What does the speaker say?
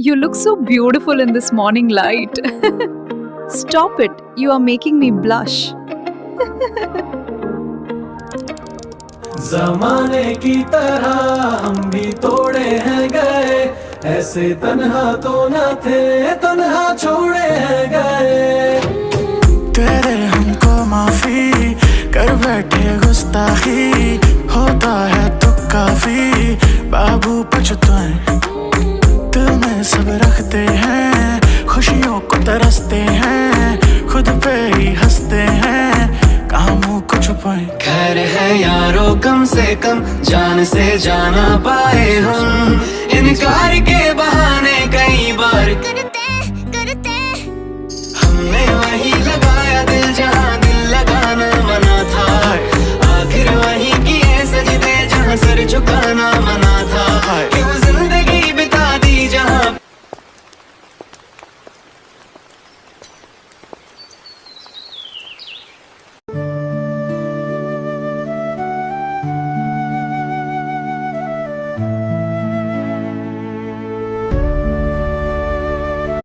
You look so beautiful in this morning light. Stop it, you are making me blush. ज़माने की तरह हम भी तोड़े हैं गए, ऐसे तन्हा तो न थे, तन्हा छोड़े हैं गए। तेरे हमको माफी कर बैठे गुस्ताखी, होता है तो काफी बाबू पछताए। दिल में सब रखते हैं, खुशियों को तरसते हैं, खुद पे ही हंसते हैं, कामों को छुपाए। खैर है यारो कम से कम जान से जाना पाए हम, इनकार के बहाने कई बार करते हमने वही लगाया दिल जहां दिल लगाना मना था, आखिर वही किए सजदे जहां सर झुकाना